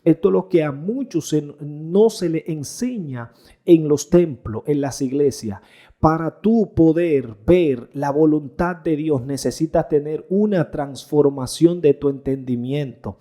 Esto es lo que a muchos no se le enseña en los templos, en las iglesias. Para tú poder ver la voluntad de Dios, necesitas tener una transformación de tu entendimiento.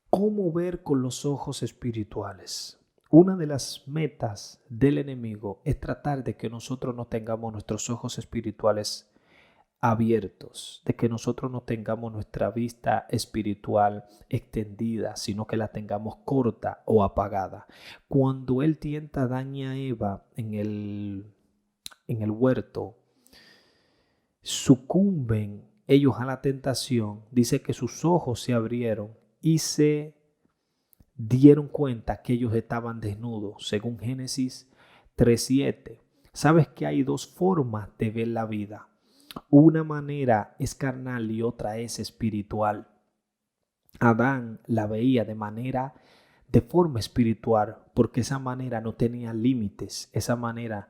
¿Cómo ver con los ojos espirituales? Una de las metas del enemigo es tratar de que nosotros no tengamos nuestros ojos espirituales abiertos, de que nosotros no tengamos nuestra vista espiritual extendida, sino que la tengamos corta o apagada. Cuando él tienta a Adán y a Eva en el huerto, sucumben ellos a la tentación, dice que sus ojos se abrieron y se dieron cuenta que ellos estaban desnudos, según Génesis 3:7. Sabes que hay dos formas de ver la vida. Una manera es carnal y otra es espiritual. Adán la veía de forma espiritual, porque esa manera no tenía límites, esa manera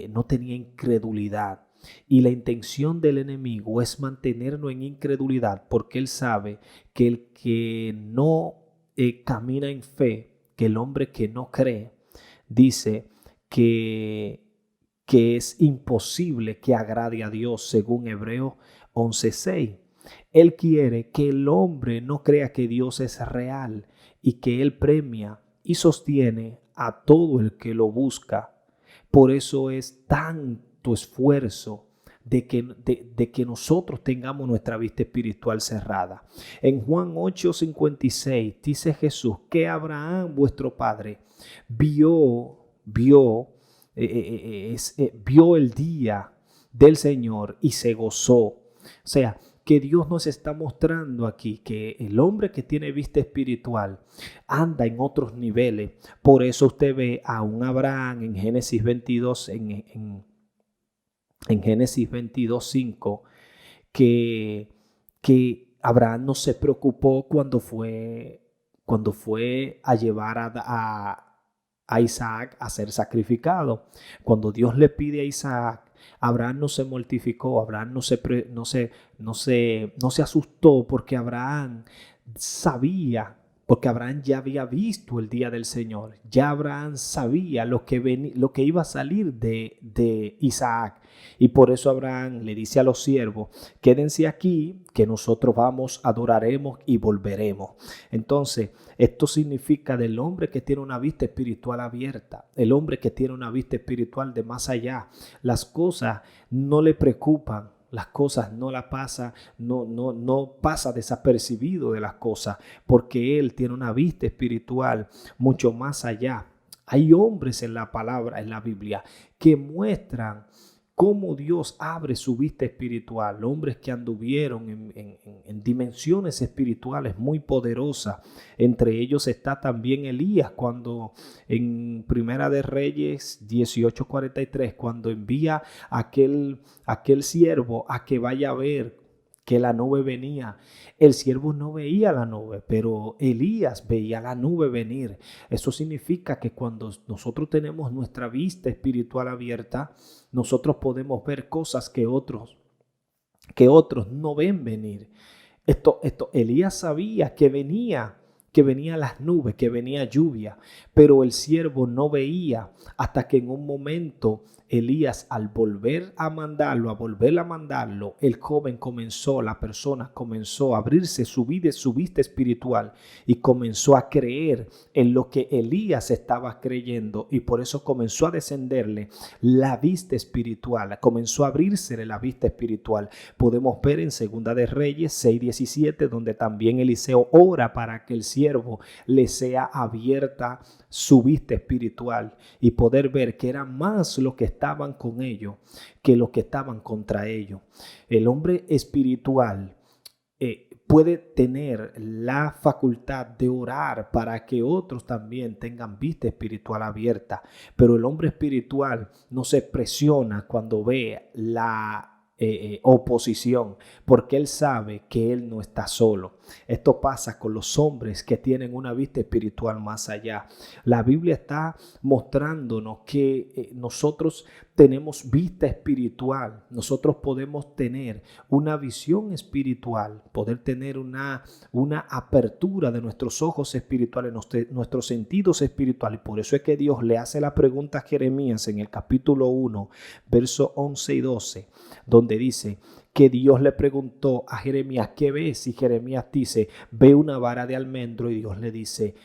no tenía incredulidad. Y la intención del enemigo es mantenernos en incredulidad, porque él sabe que el que no camina en fe, que el hombre que no cree, dice que, que es imposible que agrade a Dios, según Hebreos 11:6. Él quiere que el hombre no crea que Dios es real y que Él premia y sostiene a todo el que lo busca. Por eso es tanto esfuerzo de que nosotros tengamos nuestra vista espiritual cerrada. En Juan 8:56 dice Jesús que Abraham, vuestro padre, vio el día del Señor y se gozó. O sea, que Dios nos está mostrando aquí que el hombre que tiene vista espiritual anda en otros niveles. Por eso usted ve a un Abraham en Génesis 22, en Génesis 22:5, que Abraham no se preocupó cuando fue a llevar a Isaac a ser sacrificado. Cuando Dios le pide a Isaac, Abraham no se mortificó, Abraham no se asustó, porque Abraham sabía, porque Abraham ya había visto el día del Señor. Ya Abraham sabía lo que iba a salir de Isaac. Y por eso Abraham le dice a los siervos: quédense aquí, que nosotros vamos, adoraremos y volveremos. Entonces, esto significa del hombre que tiene una vista espiritual abierta, el hombre que tiene una vista espiritual de más allá. Las cosas no le preocupan, las cosas no pasa desapercibido de las cosas, porque él tiene una vista espiritual mucho más allá. Hay hombres en la palabra, en la Biblia, que muestran cómo Dios abre su vista espiritual, hombres que anduvieron en dimensiones espirituales muy poderosas. Entre ellos está también Elías, cuando en Primera de Reyes 18:43, cuando envía a aquel siervo a que vaya a ver que la nube venía. El siervo no veía la nube, pero Elías veía la nube venir. Eso significa que cuando nosotros tenemos nuestra vista espiritual abierta, nosotros podemos ver cosas que otros no ven venir. Elías sabía que venía las nubes, que venía lluvia, pero el siervo no veía, hasta que en un momento Elías, al volver a mandarlo, el joven la persona comenzó a abrirse su vista espiritual, y comenzó a creer en lo que Elías estaba creyendo, y por eso comenzó a descenderle la vista espiritual, comenzó a abrirse la vista espiritual. Podemos ver en Segunda de Reyes 6:17, donde también Eliseo ora para que el siervo le sea abierta su vista espiritual y poder ver que eran más los que estaban con ellos que los que estaban contra ellos. El hombre espiritual puede tener la facultad de orar para que otros también tengan vista espiritual abierta, pero el hombre espiritual no se presiona cuando ve oposición, porque él sabe que él no está solo. Esto pasa con los hombres que tienen una vista espiritual más allá. La Biblia está mostrándonos que nosotros tenemos vista espiritual. Nosotros podemos tener una visión espiritual, poder tener una apertura de nuestros ojos espirituales, nuestros sentidos espirituales. Por eso es que Dios le hace la pregunta a Jeremías en el capítulo 1, versos 11 y 12, donde dice que Dios le preguntó a Jeremías, ¿qué ves? Y Jeremías dice, ve una vara de almendro, y Dios le dice,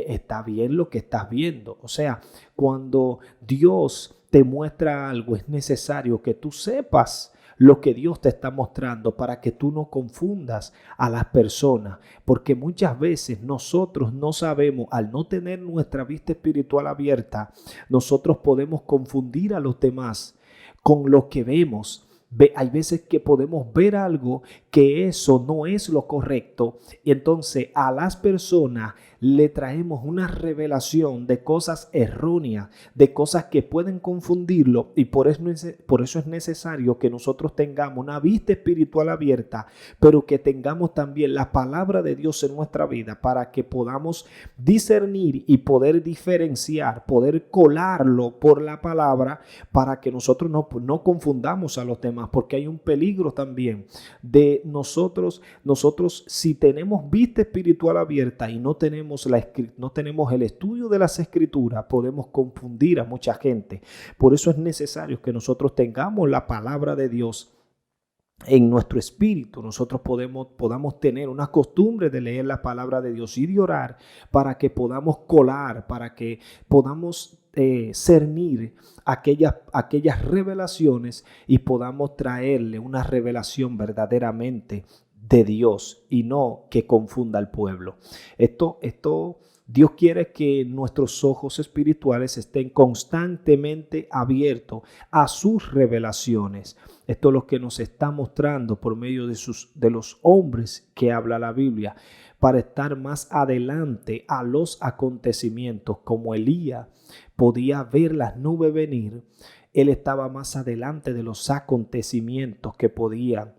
está bien lo que estás viendo. O sea, cuando Dios te muestra algo, es necesario que tú sepas lo que Dios te está mostrando para que tú no confundas a las personas, porque muchas veces nosotros no sabemos, al no tener nuestra vista espiritual abierta, nosotros podemos confundir a los demás con lo que vemos. Hay veces que podemos ver algo que eso no es lo correcto, y entonces a las personas le traemos una revelación de cosas erróneas, de cosas que pueden confundirlo, y por eso es necesario que nosotros tengamos una vista espiritual abierta, pero que tengamos también la palabra de Dios en nuestra vida para que podamos discernir y poder diferenciar, poder colarlo por la palabra, para que nosotros no confundamos a los demás, porque hay un peligro también de nosotros si tenemos vista espiritual abierta y no tenemos el estudio de las escrituras, podemos confundir a mucha gente. Por eso es necesario que nosotros tengamos la palabra de Dios en nuestro espíritu. Nosotros podamos tener una costumbre de leer la palabra de Dios y de orar para que podamos colar, para que podamos cernir aquellas revelaciones y podamos traerle una revelación verdaderamente de Dios y no que confunda al pueblo. Dios quiere que nuestros ojos espirituales estén constantemente abiertos a sus revelaciones. Esto es lo que nos está mostrando por medio de los hombres que habla la Biblia, para estar más adelante a los acontecimientos. Como Elías podía ver las nubes venir, él estaba más adelante de los acontecimientos que podían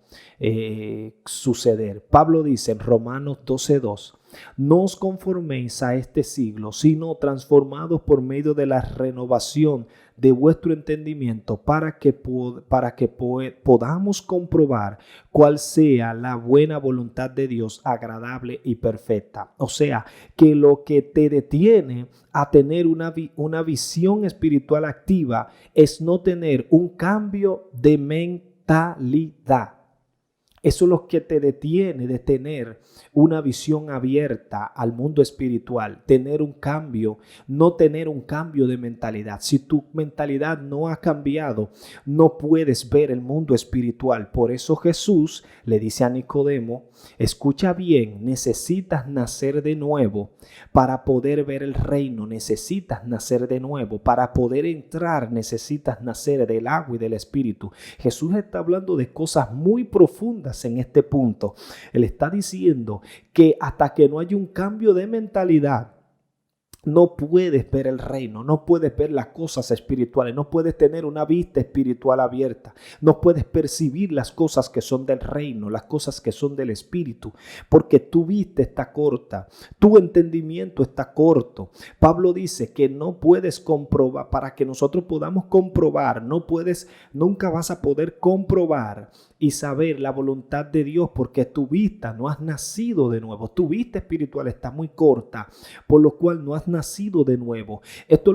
suceder. Pablo dice en Romanos 12:2, no os conforméis a este siglo, sino transformados por medio de la renovación de vuestro entendimiento, para que podamos comprobar cuál sea la buena voluntad de Dios, agradable y perfecta. O sea, que lo que te detiene a tener una visión espiritual activa es no tener un cambio de mentalidad. Eso es lo que te detiene de tener una visión abierta al mundo espiritual, tener un cambio, no tener un cambio de mentalidad. Si tu mentalidad no ha cambiado, no puedes ver el mundo espiritual. Por eso Jesús le dice a Nicodemo, escucha bien, necesitas nacer de nuevo para poder ver el reino. Necesitas nacer de nuevo para poder entrar. Necesitas nacer del agua y del espíritu. Jesús está hablando de cosas muy profundas en este punto. Él está diciendo que hasta que no haya un cambio de mentalidad, no puedes ver el reino, no puedes ver las cosas espirituales, no puedes tener una vista espiritual abierta, no puedes percibir las cosas que son del reino, las cosas que son del espíritu, porque tu vista está corta, tu entendimiento está corto. Pablo dice que no puedes comprobar, para que nosotros podamos comprobar, nunca vas a poder comprobar y saber la voluntad de Dios, porque tu vista no has nacido de nuevo, tu vista espiritual está muy corta, por lo cual no has nacido de nuevo. Esto es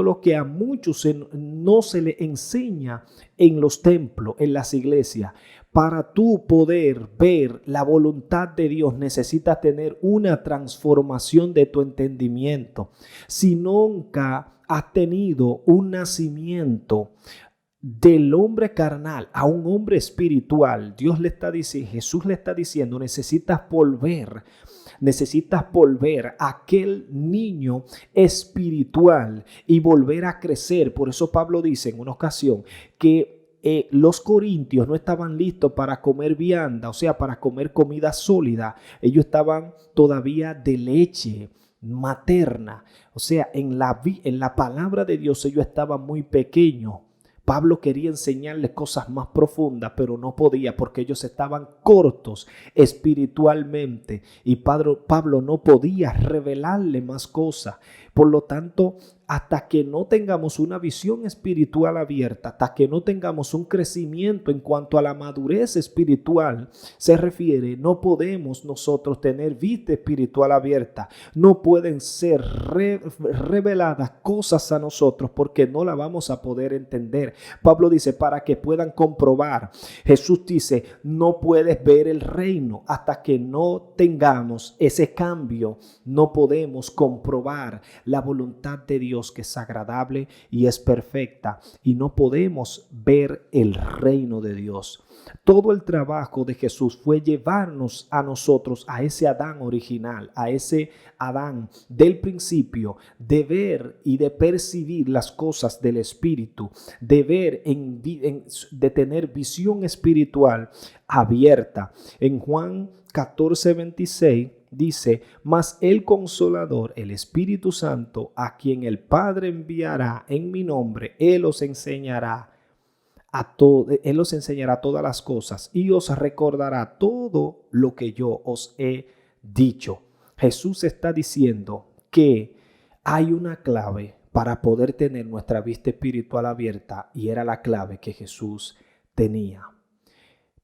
lo que a muchos no se le enseña en los templos, en las iglesias. Para tú poder ver la voluntad de Dios, necesitas tener una transformación de tu entendimiento. Si nunca has tenido un nacimiento del hombre carnal a un hombre espiritual, Jesús le está diciendo, necesitas volver a aquel niño espiritual y volver a crecer. Por eso Pablo dice en una ocasión que los corintios no estaban listos para comer vianda, o sea, para comer comida sólida. Ellos estaban todavía de leche materna. O sea, en la palabra de Dios ellos estaban muy pequeños, Pablo quería enseñarles cosas más profundas, pero no podía porque ellos estaban cortos espiritualmente y Pablo no podía revelarle más cosas. Por lo tanto, hasta que no tengamos una visión espiritual abierta, hasta que no tengamos un crecimiento en cuanto a la madurez espiritual se refiere, no podemos nosotros tener vista espiritual abierta. No pueden ser reveladas cosas a nosotros porque no la vamos a poder entender. Pablo dice, para que puedan comprobar. Jesús dice, no puedes ver el reino hasta que no tengamos ese cambio. No podemos comprobar la voluntad de Dios, que es agradable y es perfecta, y no podemos ver el reino de Dios. Todo el trabajo de Jesús fue llevarnos a nosotros a ese Adán original, a ese Adán del principio, de ver y de percibir las cosas del Espíritu, de ver, de tener visión espiritual abierta. En Juan 14:26 dice, mas el Consolador, el Espíritu Santo, a quien el Padre enviará en mi nombre, Él os enseñará todas las cosas y os recordará todo lo que yo os he dicho. Jesús está diciendo que hay una clave para poder tener nuestra vista espiritual abierta, y era la clave que Jesús tenía.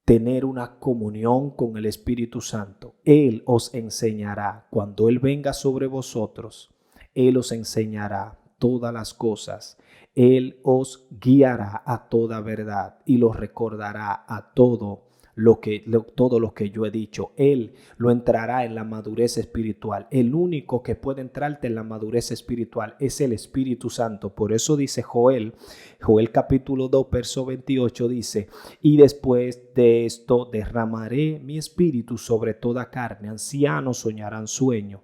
Tener una comunión con el Espíritu Santo. Él os enseñará, cuando Él venga sobre vosotros, Él os enseñará todas las cosas. Él os guiará a toda verdad y los recordará a todo lo que yo he dicho. Él lo entrará en la madurez espiritual. El único que puede entrarte en la madurez espiritual es el Espíritu Santo. Por eso dice Joel capítulo 2, verso 28 dice, y después de esto derramaré mi espíritu sobre toda carne. Ancianos soñarán sueños,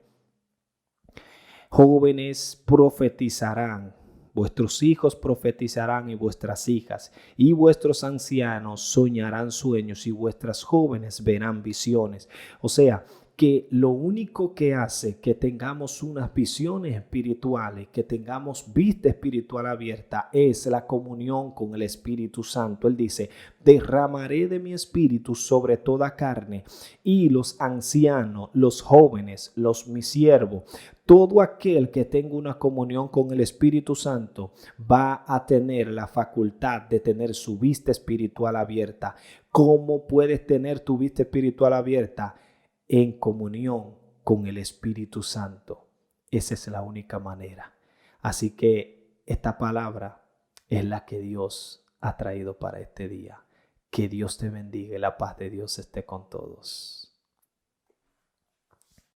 jóvenes profetizarán. Vuestros hijos profetizarán y vuestras hijas, y vuestros ancianos soñarán sueños y vuestras jóvenes verán visiones. O sea, que lo único que hace que tengamos unas visiones espirituales, que tengamos vista espiritual abierta, es la comunión con el Espíritu Santo. Él dice, derramaré de mi espíritu sobre toda carne, y los ancianos, los jóvenes, mis siervos, todo aquel que tenga una comunión con el Espíritu Santo va a tener la facultad de tener su vista espiritual abierta. ¿Cómo puedes tener tu vista espiritual abierta? En comunión con el Espíritu Santo. Esa es la única manera. Así que esta palabra es la que Dios ha traído para este día. Que Dios te bendiga y la paz de Dios esté con todos.